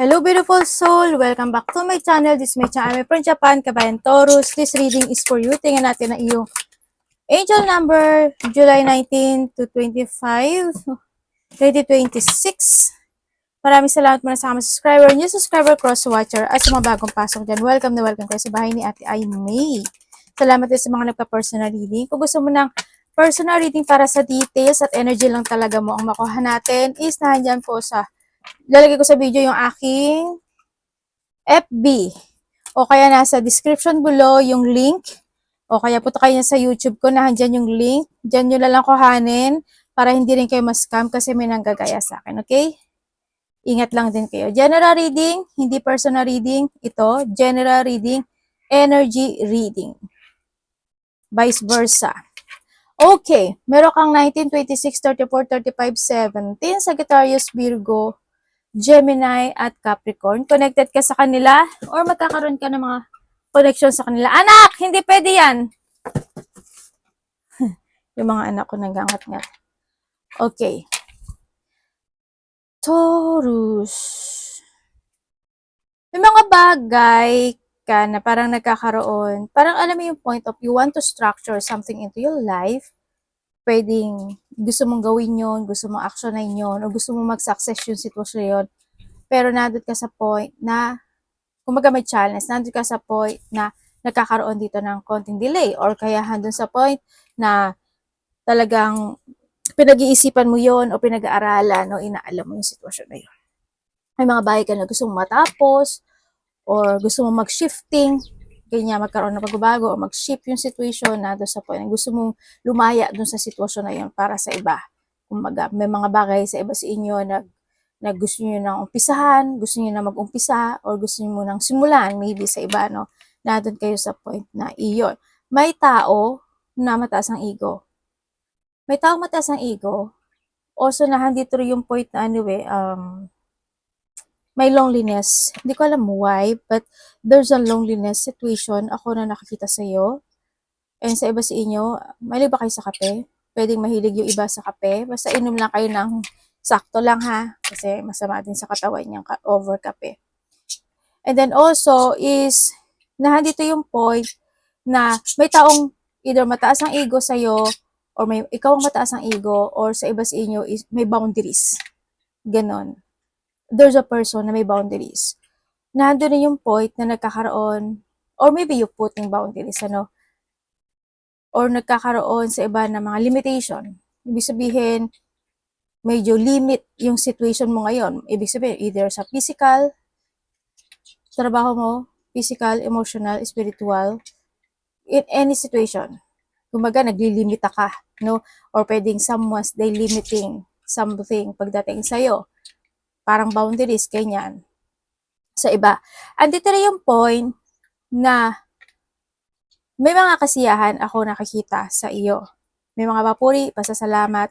Hello beautiful soul! Welcome back to my channel. This is my channel from Japan, Kabayan Taurus. This reading is for you. Tingnan natin na iyong angel number July 19 to 25, 2026. Maraming salamat muna sa mga subscriber, new subscriber, cross-watcher, at sa mga bagong pasok dyan. Welcome na welcome kayo sa bahay ni Ate Ay May. Salamat din sa mga nagpa-personal reading. Kung gusto mo ng personal reading para sa details at energy lang talaga mo ang makuha natin, is nandyan po sa lalagay ko sa video yung aking FB o kaya nasa description below yung link o kaya punta kayo sa YouTube ko, nandyan yung link. Diyan nyo lang kuhanin para hindi rin kayo ma-scam kasi may nanggagaya sa akin, okay? Ingat lang din kayo. General reading, hindi personal reading. Ito, general reading, energy reading. Vice versa. Okay, meron kang 19, 26, 34, 35, 17, Sagittarius, Virgo, Gemini, at Capricorn. Connected ka sa kanila or magkakaroon ka ng mga connection sa kanila. Anak! Hindi pwede yan! Yung mga anak ko naghangat-ngat. Okay. Taurus. May mga bagay ka na parang nagkakaroon. Parang alam mo yung point of you want to structure something into your life. Pwedeng gusto mong gawin yon, gusto mong actionin yon, o gusto mong mag-success yung sitwasyon yon. Pero nandun ka sa point na, kumbaga may challenge, nandun ka sa point na nagkakaroon dito ng konting delay. Or kaya handun sa point na talagang pinag-iisipan mo yon o pinag-aaralan o inaalam mo yung sitwasyon na yun. May mga bagay ka na gusto mong matapos or gusto mong mag-shifting, ganyan, magkaroon ng pagbabago o mag-shift yung situation na doon sa point. Gusto mong lumaya doon sa sitwasyon na yun para sa iba. Kumbaga, may mga bagay sa iba sa inyo na gusto niyo nang umpisahan, gusto niyo na mag-umpisa, or gusto niyo munang simulan, maybe sa iba, no? Na doon kayo sa point na iyon. May tao na mataas ang ego. May taong mataas ang ego. Also, nandito rin yung point na may loneliness. Hindi ko alam why, but there's a loneliness situation ako na nakikita sa iyo. And sa iba sa inyo, mahilig ba kayo sa kape? Pwedeng mahilig yung iba sa kape. Basta inom lang kayo ng sakto lang ha. Kasi masama din sa katawan yung over kape. And then also is, nandito yung point na may taong either mataas ang ego sa'yo, or ikaw ang mataas ang ego, or sa iba sa inyo is may boundaries. Ganon. There's a person na may boundaries. Nandun na yung point na nagkakaroon, or maybe you putting boundaries, or nagkakaroon sa iba na mga limitation. Ibig sabihin, medyo limit yung situation mo ngayon. Ibig sabihin, either sa physical, sa trabaho mo, physical, emotional, spiritual, in any situation. Kumbaga, naglilimita ka, no? Or pwedeng someone's they limiting something pagdating sa'yo. Parang boundaries, ganyan. Sa iba. Andito na yung point na may mga kasiyahan ako nakikita sa iyo. May mga papuri, pasasalamat.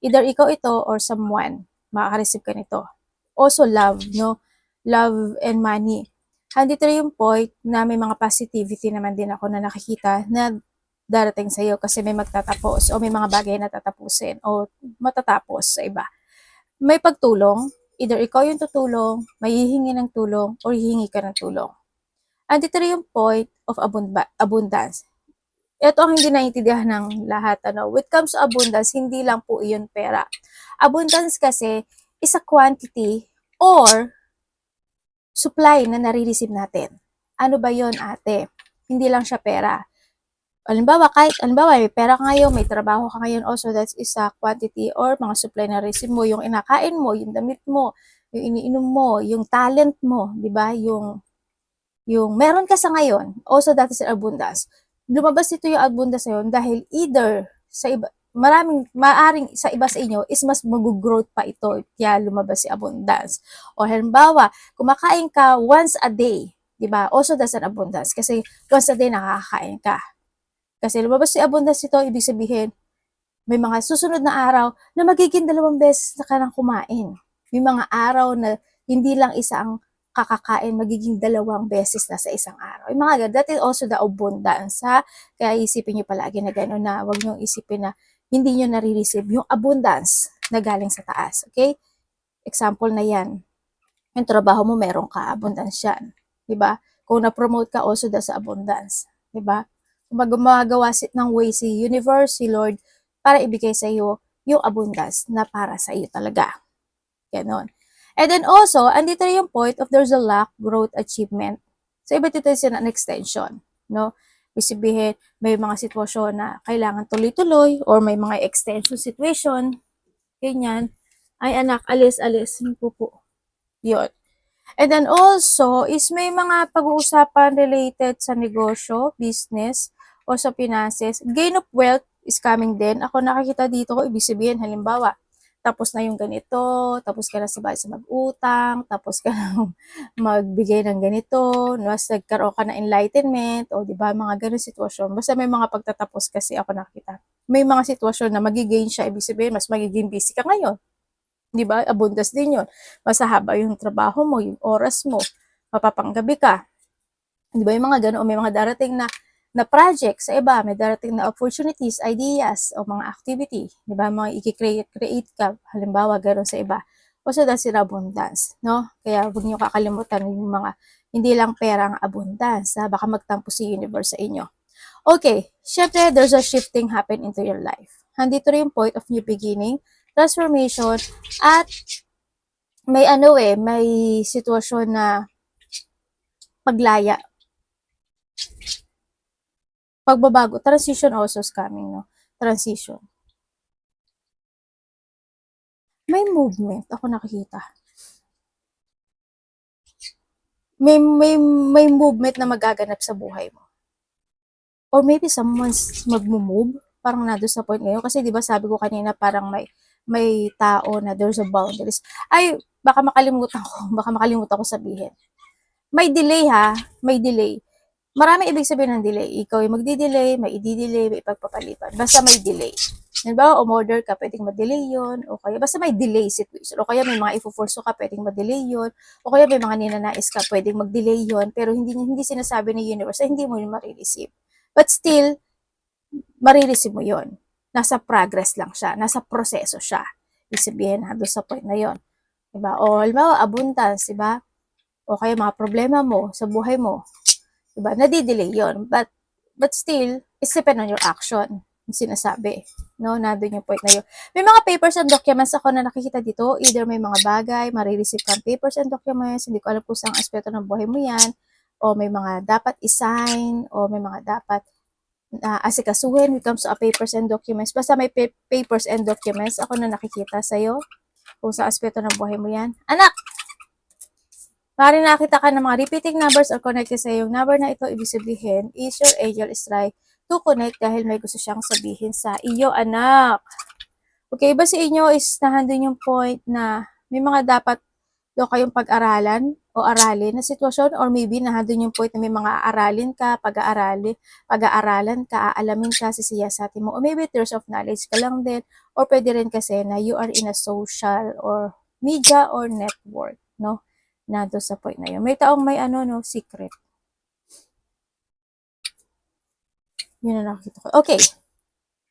Either ikaw ito or someone, makaka-receive ka nito. Also love, no? Love and money. Andito na yung point na may mga positivity naman din ako na nakikita na darating sa iyo kasi may magtatapos o may mga bagay na tatapusin o matatapos sa iba. May pagtulong, either ikaw yung tutulong, may hihingi ng tulong, or hihingi ka ng tulong. Andito rin yung point of abundance. Ito ang hindi naiintindihan ng lahat. When it comes to abundance, hindi lang po iyon pera. Abundance kasi is a quantity or supply na nare-receive natin. Ano ba yon, ate? Hindi lang siya pera. Halimbawa, may pera ka ngayon, may trabaho ka ngayon, also that is a quantity or mga supply na receive mo, yung inakain mo, yung damit mo, yung iniinom mo, yung talent mo, di ba? Yung meron ka sa ngayon, also that is abundance. Lumabas ito yung abundance sa yun dahil either sa iba, maaring sa iba sa inyo is mas mag-growth pa ito, kaya lumabas si abundance. O halimbawa, kumakain ka once a day, di ba? Also that's an abundance kasi once a day nakakakain ka. Kasi lumabas si abundance ito, ibig sabihin, may mga susunod na araw na magiging 2 beses na ka nang kumain. May mga araw na hindi lang isa ang kakakain, magiging 2 beses na sa isang araw. Yung mga that is also the abundance, ha? Kaya isipin nyo palagi na gano'n na huwag nyo isipin na hindi nyo nare-receive yung abundance na galing sa taas. Okay? Example na yan. yung trabaho mo meron ka, abundance yan. Diba? Kung na-promote ka, also that's abundance. Diba? Gumagawa ng way si universe, si Lord, para ibigay sa iyo yung abundance na para sa iyo talaga. Ganon. And then also, andito rin yung point of there's a lack, growth, achievement. So, iba dito yung an extension. No? Sabihin, may mga sitwasyon na kailangan tuloy-tuloy or may mga extension situation. Ganyan. Ay, anak, alis. Pupo. Yun. And then also, is may mga pag-uusapan related sa negosyo, business, o sa finances. Gain of wealth is coming din. Ako nakikita dito ko, ibig sabihin, halimbawa, tapos na yung ganito, tapos ka na sa mag-utang, tapos ka na magbigay ng ganito, mas nagkaroon ka ng enlightenment, o di ba mga ganun sitwasyon. Basta may mga pagtatapos kasi ako nakita. May mga sitwasyon na magigain siya, ibig sabihin, mas magiging busy ka ngayon. Di ba? Abundas din yun. Mas haba yung trabaho mo, yung oras mo, mapapanggabi ka. Di ba? Yung mga ganun, o may mga darating na project sa iba, may darating na opportunities, ideas, o mga activity. Di ba? Mga i-create ka, halimbawa, gano'n sa iba. O so, that's in abundance, no? Kaya huwag niyo kakalimutan yung mga, hindi lang pera ang abundance, ha? Baka magtampo si universe sa inyo. Okay, syempre, there's a shifting happen into your life. Handito rin yung point of new beginning, transformation, at may sitwasyon na paglaya. Pagbabago, transition also is coming, no? Transition. May movement, ako nakikita. May movement na magaganap sa buhay mo. Or maybe someone's magmo-move, parang nado sa point ngayon. Kasi di ba sabi ko kanina parang may tao na there's a boundaries. Ay, baka makalimutan ko sabihin. May delay ha, may delay. Marami ibig sabihin ng delay. Ikaw ay magdi-delay, may i-delay, may ipagpapalitan. Basta may delay. Halimbawa, umorder ka, pwedeng ma-delay yun. O kaya, basta may delay situation. O kaya may mga ifo-force ka, pwedeng ma-delay yun. O kaya may mga ninanais ka, pwedeng mag-delay yun. Pero hindi sinasabi ni universe, hindi mo yun marireceive. But still, marireceive mo yun. Nasa progress lang siya. Nasa proseso siya. Ibig sabihin, doon sa point na yun. Diba? O, halimbawa, abundance, diba? O kaya mga problema mo sa buhay mo, diba? Nadidelay yon, but still, it's depend on your action, yung sinasabi. No, nandun yung point na yun. May mga papers and documents ako na nakikita dito. Either may mga bagay, marireceive kang papers and documents, hindi ko alam kung saan aspeto ng buhay mo yan, o may mga dapat i-sign, o may mga dapat asikasuhin when it comes to papers and documents. Basta may papers and documents, ako na nakikita sa'yo kung sa aspeto ng buhay mo yan. Anak! Maaaring nakita ka ng mga repeating numbers or connected sa yung number na ito, ibig sabihin is your angel is trying to connect dahil may gusto siyang sabihin sa iyo, anak. Okay, iba sa inyo is nahandun yung point na may mga dapat daw kayong pag-aralan o aralin na sitwasyon, or maybe nahandun yung point na may mga aralin ka, pag-aaralan ka, aalamin ka, sisiyasatin mo, or maybe tears of knowledge ka lang din, or pwede rin kasi na you are in a social or media or network, no? Nado sa point na yun. May taong may secret. Yun na nakikita ko. Okay.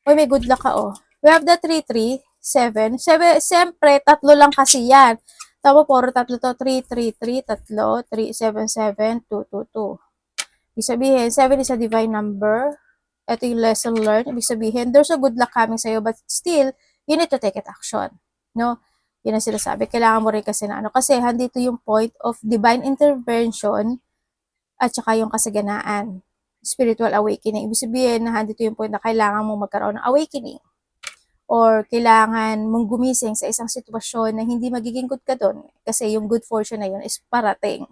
Uy, may good luck ka, oh. We have the 3, 3, 7. Siyempre, tatlo lang kasi yan. Tapos, puro tatlo to. 3, 3, 3, tatlo. 3, 7, 7, 2, 2, 2. Ibig sabihin, 7 is a divine number. Ito yung lesson learned. Ibig sabihin, there's a good luck coming sa'yo, but still, you need to take it action. No? Yun ang sinasabi. Kailangan mo rin kasi na kasi handito yung point of divine intervention at saka yung kasaganaan. Spiritual awakening. Ibig sabihin na handito yung point na kailangan mong magkaroon ng awakening or kailangan mong gumising sa isang sitwasyon na hindi magiging good ka doon kasi yung good fortune na yun is parating.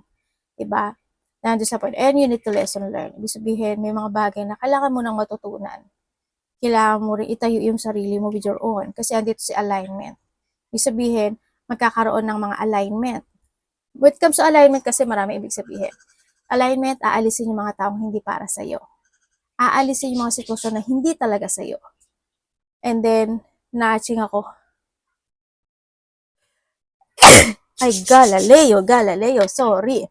Diba? Nandun sa point. And you need to lesson learn. Ibig sabihin, may mga bagay na kailangan mo nang matutunan. Kailangan mo rin itayo yung sarili mo with your own kasi andito si alignment. Ibig sabihin, magkakaroon ng mga alignment. When it comes to alignment kasi marami ibig sabihin. Alignment, aalisin yung mga taong hindi para sa'yo. Aalisin yung mga sitwasyon na hindi talaga sa'yo. And then, na-aching ako. Ay, Galileo, sorry.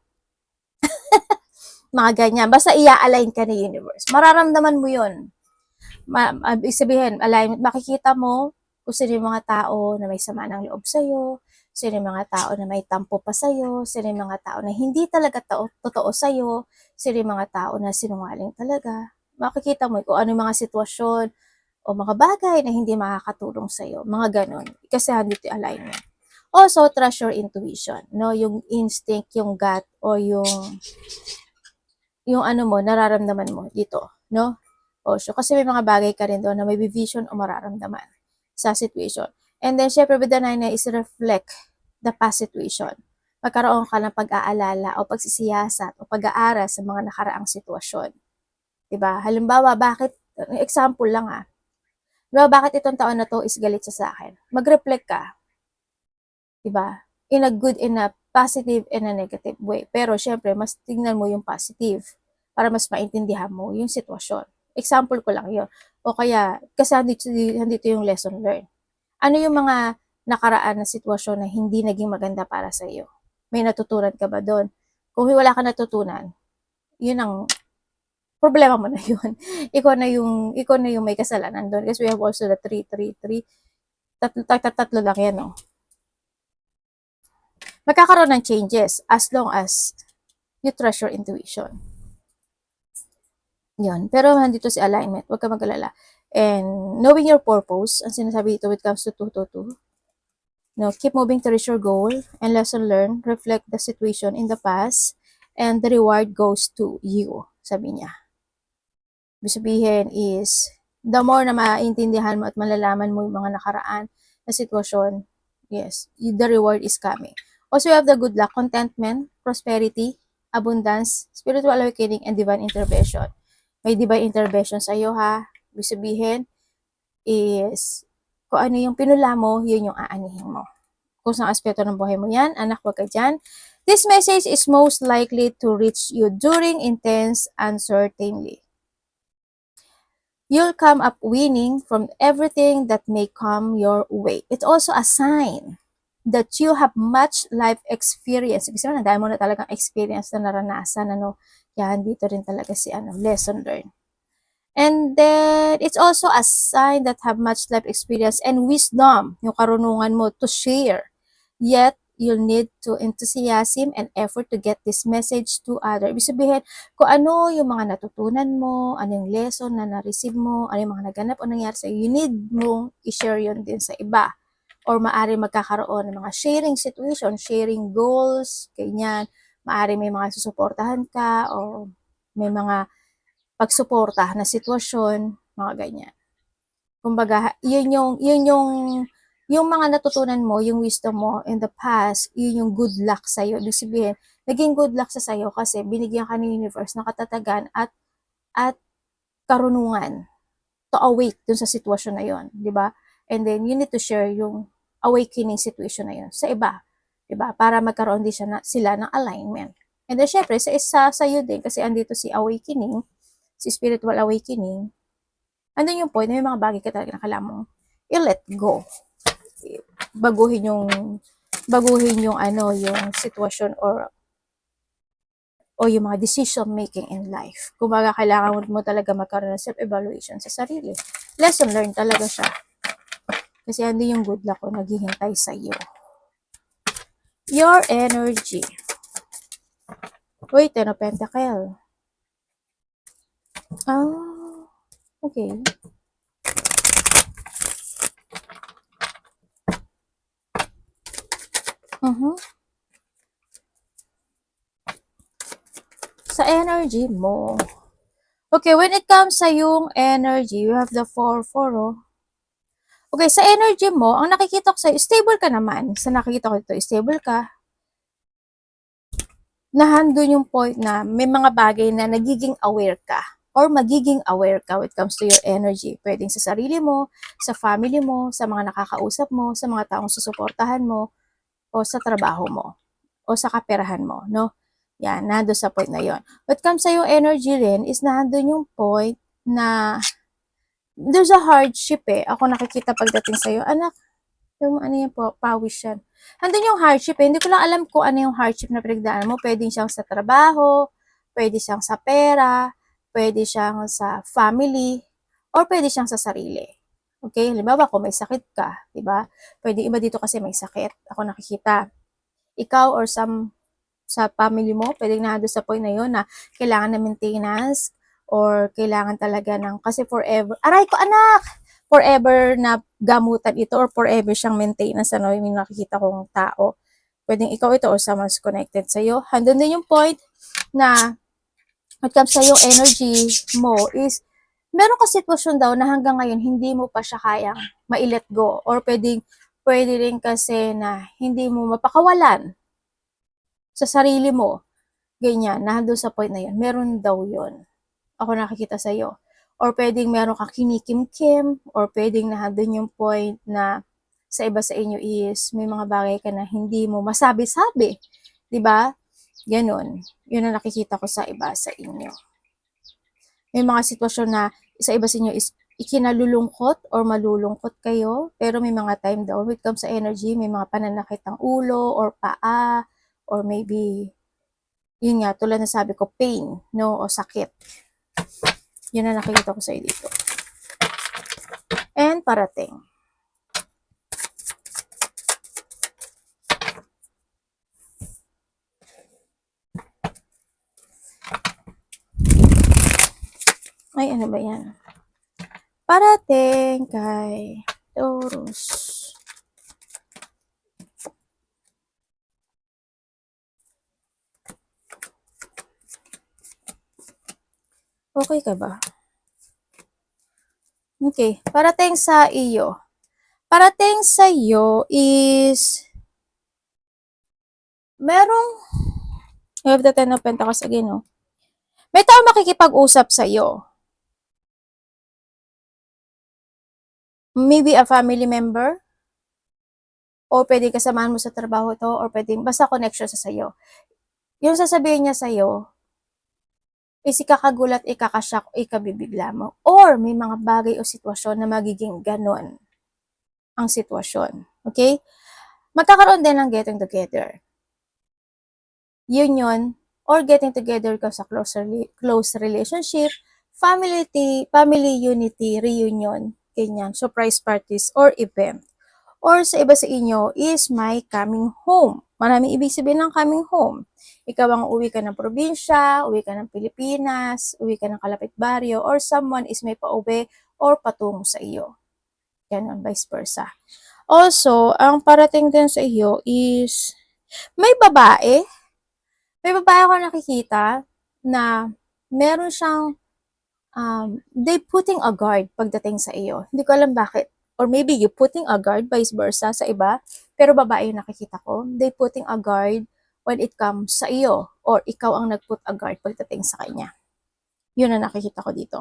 Mga ganyan. Basta i-align ka ni universe. Mararamdaman mo yun. Ibig sabihin, alignment, makikita mo kung sino yung mga tao na may sama ng loob sa'yo, sino yung mga tao na may tampo pa sa'yo, sino yung mga tao na hindi talaga totoo sa'yo, sino yung mga tao na sinungaling talaga. Makikita mo kung ano yung mga sitwasyon o mga bagay na hindi makakatulong sa'yo, mga ganon. Kasi dito yung alignment. Also, trust your intuition, no? Yung instinct, yung gut, o yung ano mo, nararamdaman mo dito, no? Also, kasi may mga bagay ka rin doon na may vision o mararamdaman sa situation. And then, syempre, with the 9 is reflect the past situation. Magkaroon ka ng pag-aalala o pagsisiyasat o pag-aaral sa mga nakaraang sitwasyon. Diba? Halimbawa, example lang diba, bakit itong taon na to is galit sa akin? Mag-reflect ka. Diba? In a good, in a positive, and a negative way. Pero, syempre, mas tingnan mo yung positive para mas maintindihan mo yung sitwasyon. Example ko lang yun. O kaya, kasi handito yung lesson learned. Ano yung mga nakaraan na sitwasyon na hindi naging maganda para sa iyo? May natutunan ka ba doon? Kung wala ka natutunan, yun ang problema mo na yun. ikaw na yung may kasalanan doon. Kasi we have also the 3-3-3. Tatlo lang yan, no? Magkakaroon ng changes as long as you trust your intuition. Yun. Pero nandito si alignment. Huwag ka mag-alala. And knowing your purpose, ang sinasabi dito when it comes to 222, no, keep moving to reach your goal and lesson learned, reflect the situation in the past, and the reward goes to you, sabi niya. Ibig sabihin is, the more na maintindihan mo at malalaman mo yung mga nakaraan na sitwasyon, yes, the reward is coming. Also, you have the good luck, contentment, prosperity, abundance, spiritual awakening, and divine intervention. May divine intervention sa iyo, ha? Ibig sabihin is, kung ano yung pinula mo, yun yung aanihin mo. Kung saan aspeto ng buhay mo yan, anak, wag ka dyan. This message is most likely to reach you during intense uncertainty. You'll come up winning from everything that may come your way. It's also a sign that you have much life experience. Kasi na dahil mo na talagang experience na naranasan, yan, dito rin talaga si lesson learned. And then, it's also a sign that have much life experience and wisdom, yung karunungan mo to share. Yet, you'll need to enthusiasm and effort to get this message to others. Ibig sabihin, kung ano yung mga natutunan mo, ano yung lesson na na-receive mo, ano yung mga naganap o nangyari sa'yo, you need mong i-share yun din sa iba. Or maaari magkakaroon ng mga sharing situation, sharing goals, ganyan. Maaari may mga susuportahan ka o may mga pagsuporta na sitwasyon, mga ganyan. Kumbaga, yung mga natutunan mo, yung wisdom mo in the past, yun yung good luck sa'yo. Ibig sabihin, naging good luck sa sa'yo kasi binigyan ka ng universe ng katatagan at karunungan to awake dun sa sitwasyon na yun, di ba? And then, you need to share yung awakening situation na yun sa iba, di ba? Para magkaroon din sila ng alignment. And then, syempre, sa sa'yo din, kasi andito si awakening, si spiritual awakening, andun yung point na may mga bagay ka talaga na kailangan mong i-let go. Baguhin yung yung sitwasyon or yung mga decision making in life. Kumbaga, kailangan mo talaga magkaroon ng self-evaluation sa sarili. Lesson learned talaga siya. Kasi andun yung good luck ko naghihintay sa iyo. Your energy. Wait, Ten of Pentacle. Okay. Sa energy mo. Okay, when it comes sa yung energy, you have the 4-4, oh. Okay, sa energy mo, ang nakikita ko sa'yo, stable ka naman. Sa nakikita ko dito, stable ka. Nahandun yung point na may mga bagay na nagiging aware ka or magiging aware ka when it comes to your energy. Pwedeng sa sarili mo, sa family mo, sa mga nakakausap mo, sa mga taong susuportahan mo, o sa trabaho mo, o sa kaperahan mo, no? Yan, nandun sa point na yon. When it comes sa yung energy rin, is nandun yung point na there's a hardship eh. Ako nakikita pagdating sa'yo, anak, yung ano yan po, pawis yan. Andun yung hardship eh. Hindi ko lang alam kung ano yung hardship na pinagdaanan mo. Pwede siyang sa trabaho, pwede siyang sa pera, pwede siyang sa family, or pwede siyang sa sarili. Okay? Halimbawa, kung may sakit ka, di ba? Pwede iba dito kasi may sakit. Ako nakikita. Ikaw or sa family mo, pwedeng nandun sa point na yun na kailangan na maintenance or kailangan talaga ng, kasi forever, aray ko anak! Forever na gamutan ito or forever siyang maintenance, ano, yung nakikita kong tao. Pwedeng ikaw ito or someone's connected sa'yo. Handun din yung point na when it comes sa yung energy mo is meron ka sitwasyon daw na hanggang ngayon hindi mo pa siya kayang ma-let go or pwede rin kasi na hindi mo mapakawalan sa sarili mo, ganyan, na doon sa point na yun, meron daw yun. Ako nakikita sa'yo. Or pwedeng meron kang kinikimkim, or pwedeng na doon yung point na sa iba sa inyo is may mga bagay ka na hindi mo masabi-sabi. 'Di ba? Ganon. Yun ang nakikita ko sa iba sa inyo. May mga sitwasyon na sa iba sa inyo is ikinalulungkot or malulungkot kayo, pero may mga time daw, when it comes sa energy, may mga pananakit ng ulo or paa, or maybe, yun nga, tulad na sabi ko, pain, no, o sakit. Yun ang nakikita ko sa'yo dito. And parating. Ay, ano ba yan? Parating kay Taurus. Okay ka ba? Okay. Parating sa iyo. Parating sa iyo is merong you have the Ten of Pentacles again, no? May tao makikipag-usap sa iyo. Maybe a family member, o pwede kasamahan mo sa trabaho to, or pwede, basta connection sa sayo. Yung sasabihin niya sa'yo, is ikakagulat, ikakashock, ikabibigla mo. Or may mga bagay o sitwasyon na magiging ganon ang sitwasyon. Okay? Magkakaroon din ng getting together. Union, or getting together ka sa close relationship, family unity, reunion, ganyan, surprise parties, or event. Or sa iba sa inyo is my coming home. Maraming ibig sabihin ng coming home. Ikaw ang uwi ka ng probinsya, uwi ka ng Pilipinas, uwi ka ng kalapit baryo, or someone is may pauwi or patungo sa iyo. Ganon, vice versa. Also, ang parating din sa iyo is may babae. May babae ako nakikita na meron siyang they putting a guard pagdating sa iyo. Hindi ko alam bakit. Or maybe you putting a guard, vice versa sa iba. Pero babae yung nakikita ko. They putting a guard when it comes sa iyo. Or ikaw ang nagput a guard pagdating sa kanya. Yun ang nakikita ko dito.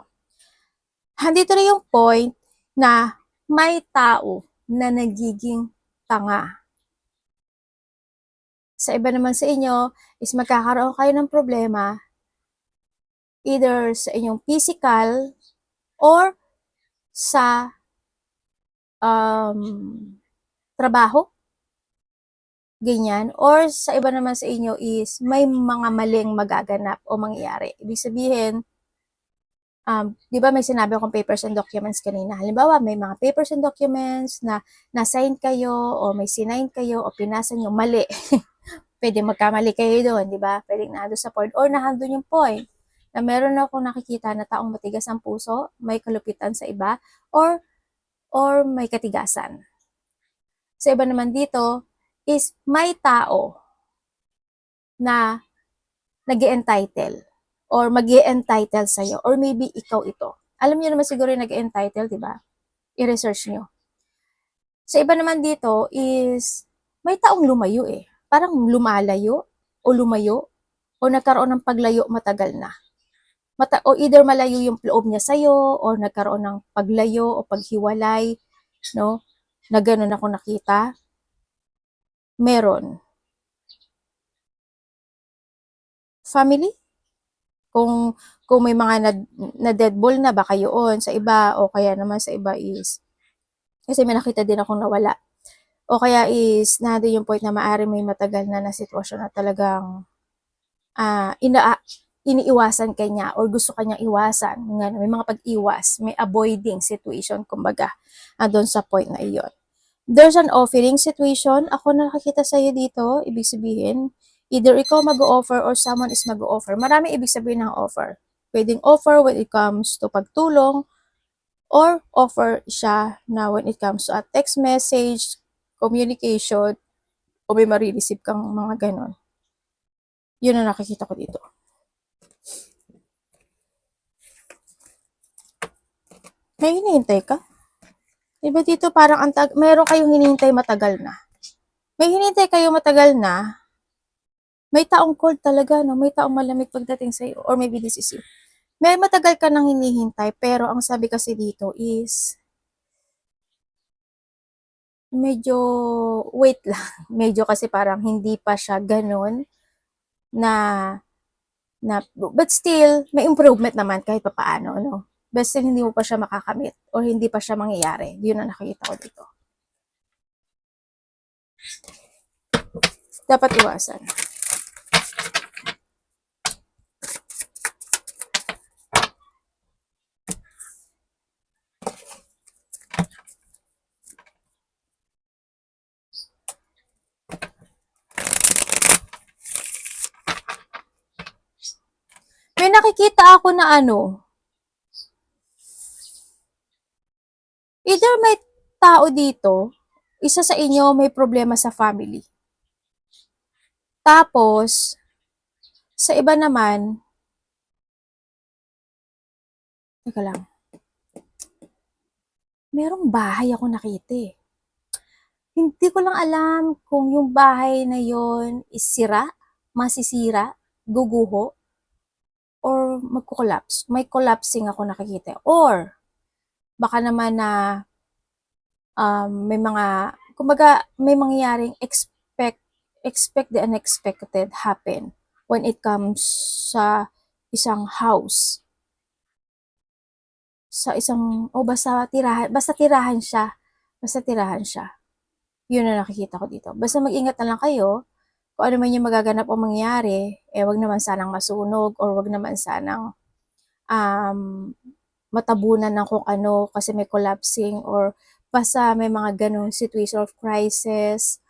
Handito na yung point na may tao na nagiging tanga. Sa iba naman sa inyo is magkakaroon kayo ng problema either sa inyong physical or sa trabaho, ganyan, or sa iba naman sa inyo is may mga maling magaganap o mangyayari. Ibig sabihin, di ba may sinabi akong papers and documents kanina? Halimbawa, may mga papers and documents na na-sign kayo o may sinign kayo o pinasa nyo mali. Pwede magkamali kayo doon, di ba? Pwede nandun sa point or nandun yung point na meron akong nakikita na taong matigas ang puso, may kalupitan sa iba, or may katigasan. Sa iba naman dito is may tao na nag-entitle or mag-entitle sa'yo or maybe ikaw ito. Alam niyo naman siguro yung nag-entitle, di ba? I-research niyo. Sa iba naman dito is may taong lumayo eh. Parang lumalayo o lumayo o nagkaroon ng paglayo matagal na. O either malayo yung loob niya sa'yo or nagkaroon ng paglayo o paghiwalay, no? Na ganun ako nakita. Meron. Family? Kung may mga na dead ball na baka yun sa iba o kaya naman sa iba is kasi may nakita din akong nawala. O kaya is nandun yung point na maaari may matagal na sitwasyon na talagang iniiwasan ka niya or gusto kanyang iwasan. Nga, may mga pag-iwas, may avoiding situation, kumbaga, doon sa point na iyon. There's an offering situation. Ako nakakita sa'yo dito, ibig sabihin, either ikaw mag-o-offer or someone is mag-o-offer. Marami ibig sabihin ng offer. Pwedeng offer when it comes to pagtulong, or offer siya na when it comes to a text message, communication, o may marireceive kang mga ganon. Yun ang nakikita ko dito. May hinihintay ka? Diba dito parang meron kayong hinihintay matagal na. May hinihintay kayo matagal na, may taong cold talaga, no? May taong malamig pagdating sa'yo, or maybe this is you. May matagal ka nang hinihintay, pero ang sabi kasi dito is, medyo wait lang. Medyo kasi parang hindi pa siya ganun but still, may improvement naman kahit papaano, no? But still, hindi mo pa siya makakamit or hindi pa siya mangyayari. Yun ang nakikita ko dito. Dapat iwasan. May nakikita ako na either may tao dito, isa sa inyo may problema sa family. Tapos, sa iba naman, teka lang, merong bahay ako nakita eh. Hindi ko lang alam kung yung bahay na yon is sira, masisira, guguho, or magko-collapse. May collapsing ako nakikita. Or, baka naman na may mga, kumbaga, may mangyayaring expect the unexpected happen when it comes sa isang house. Sa isang, basta tirahan siya. Basta tirahan siya. Yun na nakikita ko dito. Basta mag-ingat na lang kayo kung ano man yung magaganap o mangyari, wag naman sanang masunog or wag naman sanang matabunan ng kung ano kasi may collapsing or basta may mga ganong situation of crisis,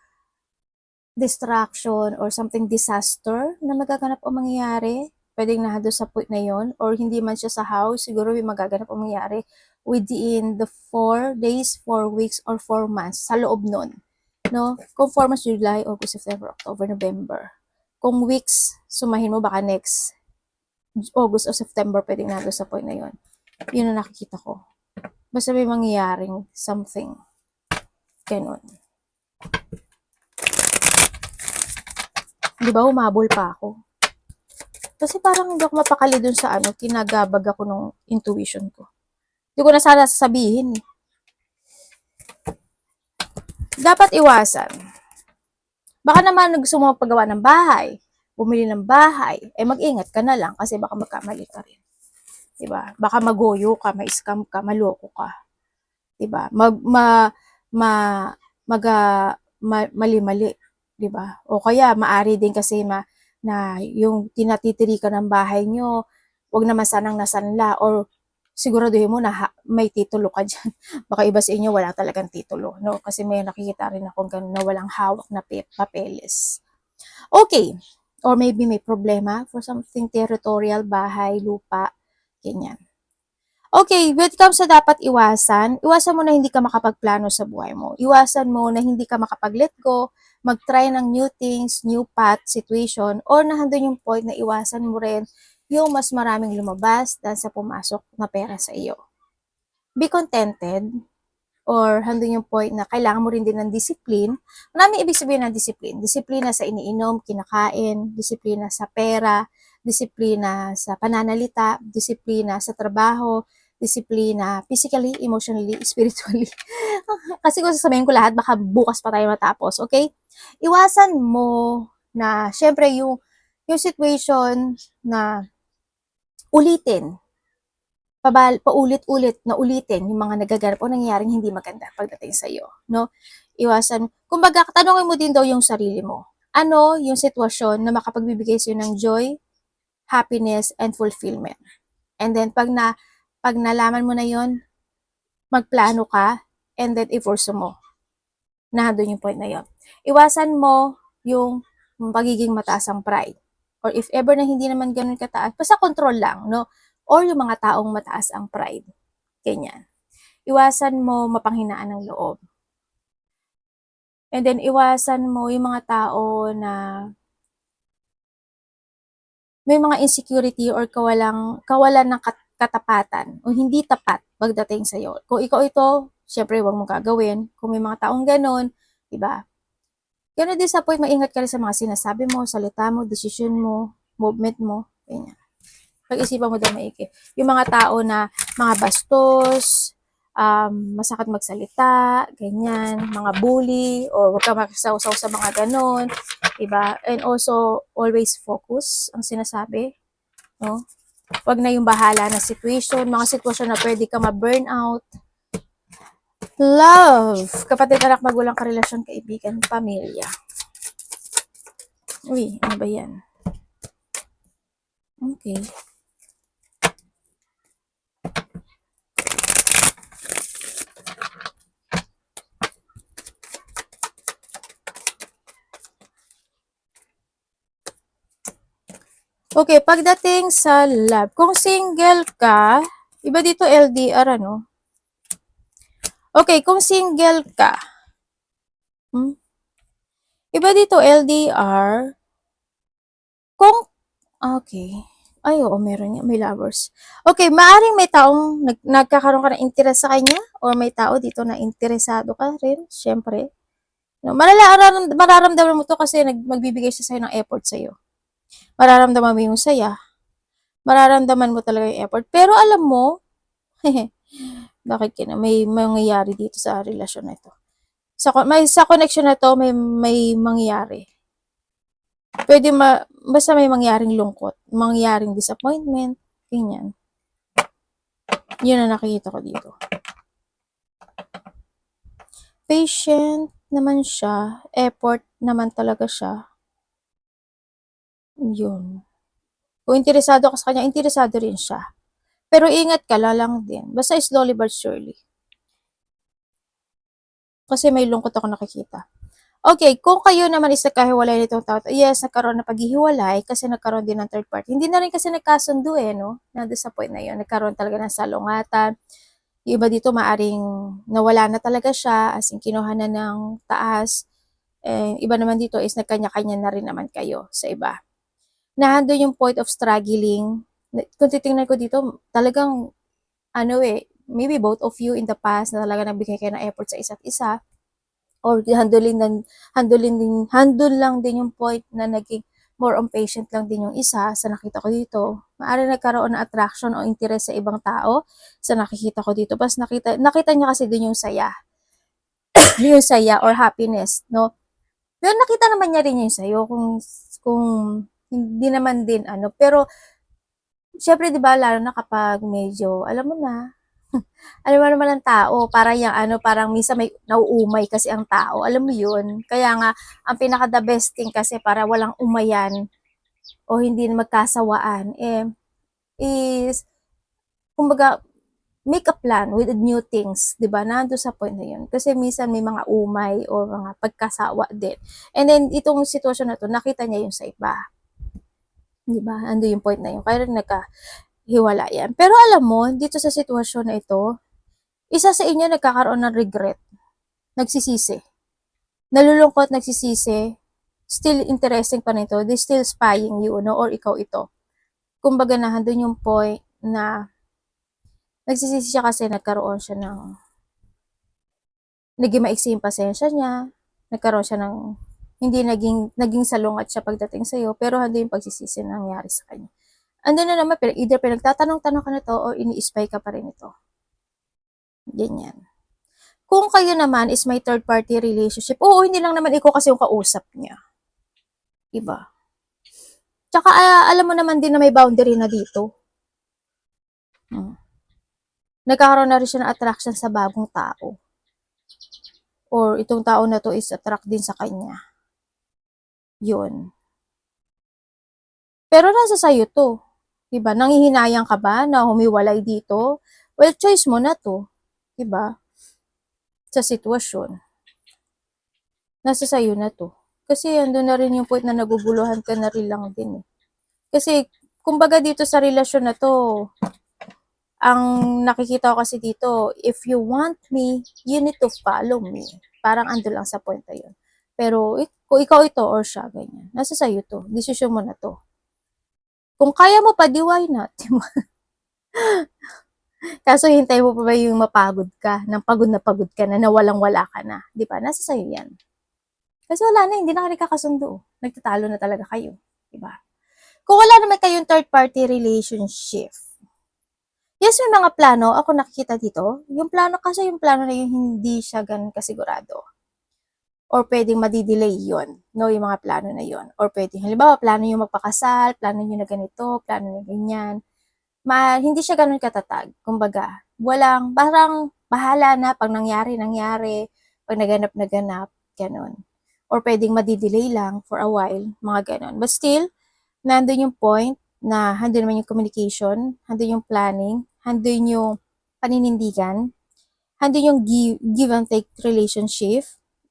distraction, or something disaster na magaganap o mangyayari. Pwedeng nahado sa point na yon or hindi man siya sa house, siguro may magaganap o mangyayari within the 4 days, 4 weeks, or 4 months sa loob nun. No? Kung 4 months, July, August, September, October, November. Kung weeks, sumahin mo baka next August o September, pwedeng nado sa point na yon. Yun ang nakikita ko. Basta may mangyayaring something. Ganon. Di ba, humabol pa ako. Kasi parang hindi ako mapakali dun sa kinagabag ako nung intuition ko. Hindi ko na sana sasabihin eh. Dapat iwasan. Baka naman gusto mo paggawa ng bahay, bumili ng bahay, mag-ingat ka na lang kasi baka magkamali ka rin. Diba? Baka magoyo ka, ma-scam ka, maloko ka. Diba? Mali-mali. Diba? O kaya, maari din kasi na yung tinatitiri ka ng bahay nyo, wag naman sanang nasanla or siguraduhin mo na may titulo ka dyan. Baka iba sa inyo wala talagang titulo, no? Kasi may nakikita rin akong ganun na walang hawak na papeles. Okay. Or maybe may problema for something territorial, bahay, lupa, ganyan. Okay, when it comes sa dapat iwasan mo na hindi ka makapagplano sa buhay mo. Iwasan mo na hindi ka makapag-let go, mag-try ng new things, new path, situation, or nahandun yung point na iwasan mo rin yung mas maraming lumabas dahil sa pumasok na pera sa iyo. Be contented, or handun yung point na kailangan mo rin din ng discipline. Maraming ibig sabihin ng discipline. Disiplina sa iniinom, kinakain, disiplina sa pera, disiplina sa pananalita, disiplina sa trabaho, disiplina physically, emotionally, spiritually. Kasi kung sasabihin ko lahat, baka bukas pa tayo matapos, okay? Iwasan mo na, syempre, yung situation na ulitin, paulit-ulit na ulitin yung mga nagaganap o nangyayaring hindi maganda pagdating sa iyo, no? Iwasan. Kumbaga, tanongin mo din daw yung sarili mo. Ano yung sitwasyon na makapagbibigay sa iyo ng joy, happiness, and fulfillment. And then, pag nalaman mo na yon, magplano ka, and then i-force mo na doon yung point na yon. Iwasan mo yung pagiging mataas ang pride. Or if ever na hindi naman ganun kataas, basta control lang, no? Or yung mga taong mataas ang pride. Ganyan. Iwasan mo mapanghinaan ng loob. And then, iwasan mo yung mga tao na may mga insecurity or kawalan ng katapatan o hindi tapat pagdating sa'yo. Kung ikaw ito, syempre huwag mong gagawin. Kung may mga taong ganon, diba? Ganon din sa point, maingat ka rin sa mga sinasabi mo, salita mo, decision mo, movement mo, ganyan. Pag-isipan mo din maigi. Yung mga tao na mga bastos, masakit magsalita, ganyan, mga bully, or huwag ka makisawsaw sa mga ganon, diba? And also, always focus ang sinasabi, no? Huwag na yung bahala na situation, mga sitwasyon na pwede ka ma-burnout. Love, kapatid, anak, magulang, karelasyon, kaibigan, pamilya. Uy, ano ba yan? Okay. Okay, pagdating sa love, kung single ka, iba dito LDR, ano? Okay, kung single ka, iba dito LDR, kung, okay, ay, oo, meron niya, may lovers. Okay, maaring may taong nagkakaroon ka ng interest sa kanya, or may tao dito na interesado ka rin, syempre. No, mararamdaman mo to kasi magbibigay siya sa'yo ng effort sa'yo. Mararamdaman mo yung saya. Mararamdaman mo talaga yung effort. Pero alam mo, bakit may mangyayari dito sa relasyon na ito. Sa connection na to, may mangyayari. Basta may mangyaring lungkot, mangyaring disappointment, ganyan. Yun ang nakikita ko dito. Patient naman siya, effort naman talaga siya. Yun. Kung interesado ka sa kanya, interesado rin siya. Pero ingat ka, lalang din. Basta slowly but surely. Kasi may lungkot ako nakikita. Okay, kung kayo naman is nagkahiwalay nitong tao, yes, nagkaroon na paghihiwalay kasi nagkaroon din ng third party. Hindi na rin kasi nagkasundo no? Nandun sa point na yun. Nagkaroon talaga ng salungatan. Yung iba dito maaring nawala na talaga siya, as in kinuha na ng taas. Iba naman dito is nagkanya-kanya na rin naman kayo sa iba. Nandun yung point of struggling. Kung titingnan ko dito, talagang, maybe both of you in the past na talaga nagbigay kayo ng effort sa isa't isa, or handle lang din yung point na naging more on patient lang din yung isa sa nakita ko dito. Maaari nagkaroon ng attraction o interest sa ibang tao sa nakikita ko dito. Pas nakita niya kasi din yung saya. yung saya or happiness, no? Pero nakita naman niya rin yung sayo kung hindi naman din pero syempre 'di ba lalo na kapag medyo alam mo na alam mo naman ang tao, para yung parang minsan may nauumay kasi ang tao. Alam mo yun? Kaya nga, ang pinaka the best thing kasi para walang umayan o hindi na magkasawaan, is, kumbaga, make a plan with new things, di ba? Nandun sa point na yun. Kasi minsan may mga umay o mga pagkasawa din. And then, itong sitwasyon na to, nakita niya yung sa iba. Di ba? Ando yung point na yun. Kaya rin nagkahiwalayan. Pero alam mo, dito sa sitwasyon na ito, isa sa inyo nagkakaroon ng regret, nagsisisi, nalulungkot, nagsisisi, still interesting pa nito, they still spying you, no? Or ikaw ito. Kumbaga na, handun yung point na nagsisisi siya kasi nagkaroon siya ng, naging maiksi yung pasensya niya, nagkaroon siya ng, hindi naging salungat siya pagdating sa'yo, pero handun yung pagsisisi na nangyari sa kanya. Andun na naman, either pinagtatanong-tanong ka na to, or ini-spy ka pa rin ito. Ganyan. Kung kayo naman is may third party relationship, oo, hindi lang naman ikaw kasi yung kausap niya. Diba? Tsaka alam mo naman din na may boundary na dito. Nagkakaroon na rin siya ng attraction sa bagong tao. Or itong tao na to is attract din sa kanya. Yun. Pero nasa sa'yo 'to, 'di ba? Nanghihinayang ka ba na humiwalay dito? Well, choice mo na 'to, 'di ba? Sa sitwasyon. Nasa sa'yo na 'to. Kasi andun na rin yung point na naguguluhan ka na rin lang din, eh. Kasi kumbaga dito sa relasyon na 'to, ang nakikita ko kasi dito, if you want me, you need to follow me. Parang andun lang sa point na yun. Pero kung ikaw ito or siya, ganyan. Nasa sa'yo 'to. Desisyon mo na 'to. Kung kaya mo pa, di why not? Kaso hintay mo pa ba yung mapagod ka, ng pagod na pagod ka na, nawalang-wala ka na, 'di ba? Nasa sa'yo 'yan. Kasi wala na, hindi na kayo nagkakasundo. Nagtatalo na talaga kayo, 'di ba? Kung wala naman kayong third party relationship, yes, may mga plano ako nakikita dito. Yung plano kasi yung plano na yun hindi siya ganun kasigurado. Or pwedeng madidelay yon, no, yung mga plano na yon. Or pwedeng, halimbawa, plano yung magpakasal, plano nyo na ganito, plano nyo ganyan. Hindi siya ganun katatag. Kumbaga, walang, parang bahala na pag nangyari, nangyari, pag naganap, ganun. Or pwedeng madidelay lang for a while, mga ganun. But still, nandun yung point na handun naman yung communication, handun yung planning, handun yung paninindigan, handun yung give and take relationship,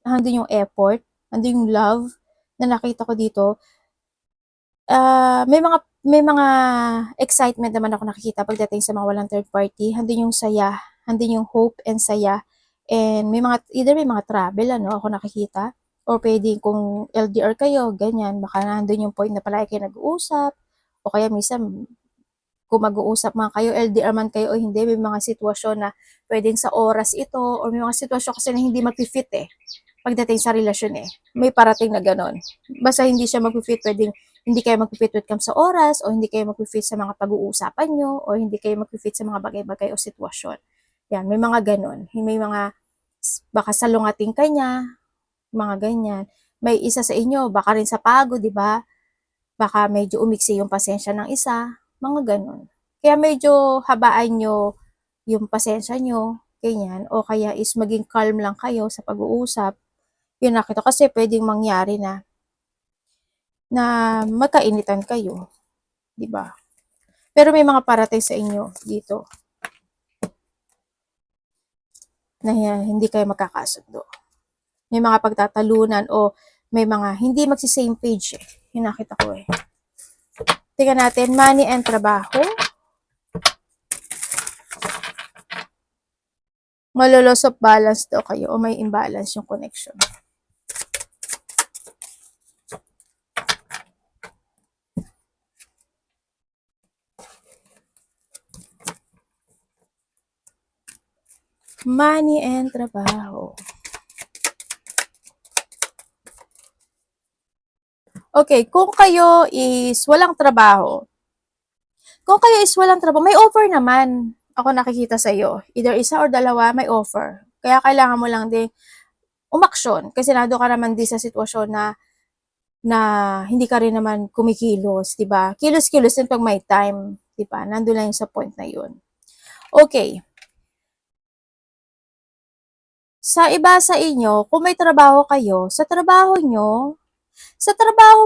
handun yung effort, handun yung love na nakita ko dito. May mga excitement naman ako nakikita pagdating sa mga walang third party. Handun yung saya, handun yung hope and saya. And may mga travel, ako nakikita. Or pwedeng kung LDR kayo, ganyan, baka nandun yung point na palagi kayo nag-uusap. O kaya minsan, kung mag-uusap man kayo, LDR man kayo o hindi, may mga sitwasyon na pwedeng sa oras ito, or may mga sitwasyon kasi na hindi mag-fit pagdating sa relasyon May parating na ganon. Basta hindi siya mag-fit, pwedeng hindi kayo mag-fit when it comes sa oras, o hindi kayo mag-fit sa mga pag-uusapan nyo, o hindi kayo mag-fit sa mga bagay-bagay o sitwasyon. Yan, may mga ganon. May mga, baka salungating ka niya, mga ganyan. May isa sa inyo, baka rin sa pagod, di ba? Baka medyo umiksi yung pasensya ng isa, mga ganon. Kaya medyo habaan nyo yung pasensya nyo, ganyan, o kaya is maging calm lang kayo sa pag-uusap. Yun nakita kasi pwedeng mangyari na magkainitan kayo, 'di ba? Pero may mga parating sa inyo dito na hindi kayo magkakasundo. May mga pagtatalunan o may mga hindi magsi-same page Yung nakita ko Tingnan natin, money and trabaho. Malo-loss of balance daw kayo o may imbalance yung connection. Money and trabaho. Okay, kung kayo is walang trabaho, may offer naman ako nakikita sa iyo. Either isa or dalawa, may offer. Kaya kailangan mo lang din umaksyon kasi nado ka naman din sa sitwasyon na hindi ka rin naman kumikilos, 'di ba? Kilos-kilos din pag may time, 'di ba? Nandoon lang yung sa point na 'yun. Okay. Sa iba sa inyo, kung may trabaho kayo, sa trabaho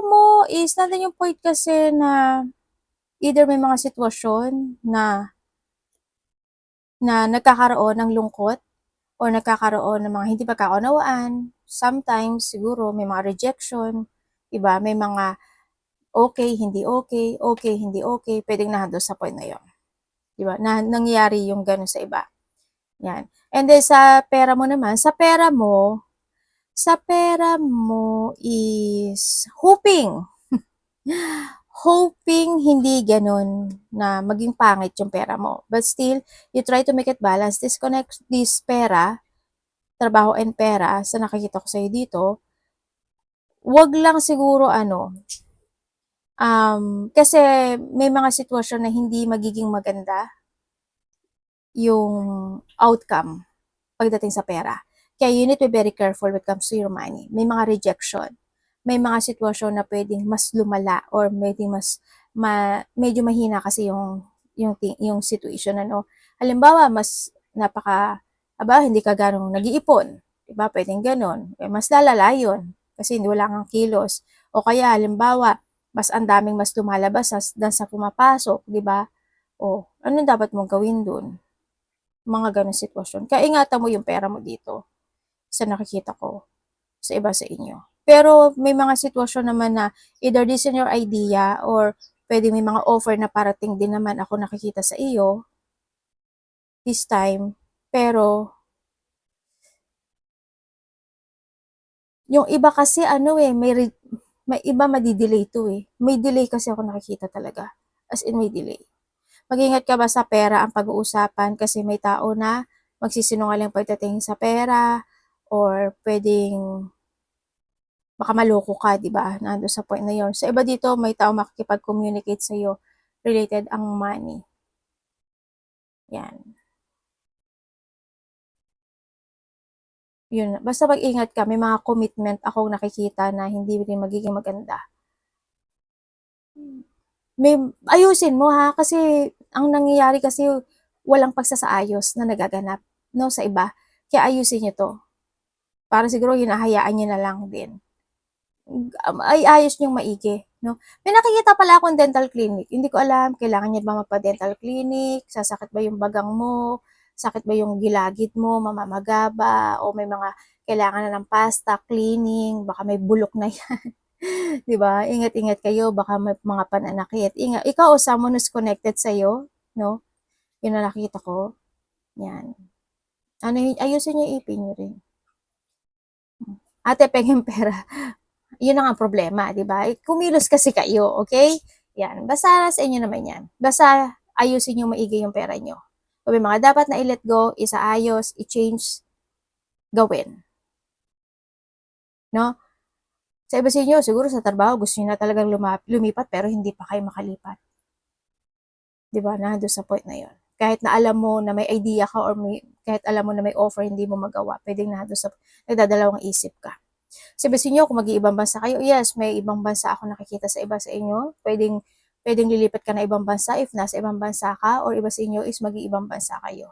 mo is nandoon yung point kasi na either may mga sitwasyon na nagkakaroon ng lungkot or nagkakaroon ng mga hindi pagkakaunawaan. Sometimes, siguro, may mga rejection, iba, may mga okay, hindi okay, pwedeng nandun sa point na yun. Diba? Na nangyayari yung gano'n sa iba. Yan. And then, sa pera mo naman, sa pera mo is hoping hindi ganun na maging pangit yung pera mo. But still, you try to make it balance. Disconnect this pera, trabaho and pera, sa nakikita ko sa'yo dito. Wag lang siguro kasi may mga sitwasyon na hindi magiging maganda yung outcome pagdating sa pera. Kaya you need to be very careful when it comes to your money. May mga rejection. May mga sitwasyon na pwedeng mas lumala or medyo mahina kasi yung situation Halimbawa, hindi ka ganong nag-iipon. Diba? Pwedeng ganon. Mas lalala yun kasi wala kang kilos. O kaya, halimbawa, Ang daming mas lumalabas than sa pumapasok, 'di ba? Oh, ano dapat mong gawin dun? Mga gano'ng sitwasyon. Kaya ingatan mo yung pera mo dito, sa nakikita ko, sa iba sa inyo. Pero may mga sitwasyon naman na either this is your idea or pwede may mga offer na parating din naman ako nakikita sa iyo this time. Pero yung iba kasi ano eh, may iba madi-delay to eh. May delay kasi ako nakikita talaga. As in may delay. Mag-ingat ka ba sa pera ang pag-uusapan kasi may tao na magsisinungaling pagdating sa pera or pwedeng baka maloko ka, 'di ba? Nando'n sa point na 'yon. Sa iba dito, may tao makikipag-communicate sa'yo related ang money. Yan. Yun, basta mag-ingat ka. May mga commitment akong nakikita na hindi rin magiging maganda. May ayusin mo ha, kasi ang nangyayari kasi walang pagsasaayos na nagaganap, no, sa iba. Kaya ayusin niyo 'to. Para siguro hinahayaan niyo na lang din. Ay ayos niyong maigi, no? May nakikita pala akong dental clinic. Hindi ko alam, kailangan niya ba magpa-dental clinic? Sasakit ba yung bagang mo? Sakit ba yung gilagid mo? Mamamaga ba? O may mga kailangan na ng pasta, cleaning, baka may bulok na yan. 'Di ba? Ingat-ingat kayo, baka may mga pananakit. Ikaw o someone who's connected sa'yo, no? Yun ang nakita ko. Yan. Ano yun, ayusin niyo yung ipin niyo rin. Ate, pengeng pera. Yun na nga ang problema, di ba? Kumilos kasi kayo, okay? Yan. Basta sa inyo naman yan. Basta ayusin yung maigi yung pera nyo. Kung may mga dapat na i-let go, isaayos, i-change, gawin. No? Sa iba sa inyo, siguro sa trabaho, gusto nyo na talagang lumipat pero hindi pa kayo makalipat. Di ba? Nandun sa point na yon. Kahit na alam mo na may idea ka or kahit alam mo na may offer, hindi mo magawa, pwedeng nandun sa, nagdadalawang isip ka. Sabihin niyo kung mag-iibang bansa kayo, yes, may ibang bansa ako nakikita sa iba sa inyo. Pwedeng lilipat ka na ibang bansa if nasa ibang bansa ka or iba sa inyo is mag-iibang bansa kayo.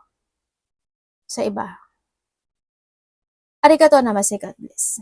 Sa iba. Arigatou namaste, God bless.